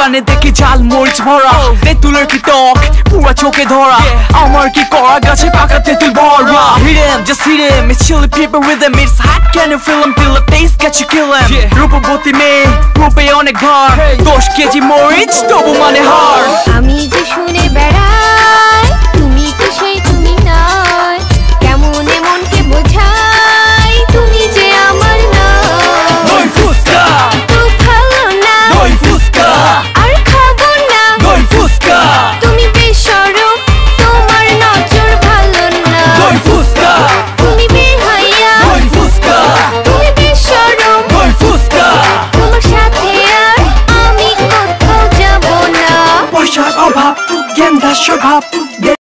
কানে দেখি ঝাল মরিচ ভরা, তেঁতুলের কি টক পুরা চোখে ধরা, আমার কি করা গাছে পাকা তেঁতুল ভরা। Hit him, just hit him, it's chili pepper rhythm, it's hot, can you feel him, feel the taste, get you kill him. রূপবতী মেয়ে রূপে অনেক ঘর, 10 কেজি মরিচ তবু মানে হার। আমি যে শুনে বেড়াই তুমি তো সেই তুমি নয়, কেমন মনকে বোঝাই তুমি যে আমার নয়। দই ফুসকা, তো ভালো না দই ফুসকা, আর খাবো না দই ফুসকা, তুমি বেশরম তোমার নজর ভালো না। দই ফুসকা, তুমি বেহায়া দই ফুসকা, তুমি বেশরম দই ফুসকা। তোমার সাথে আর আমি কোথাও যাব না। পয়সার অভাব, গেন্দা স্বভাব।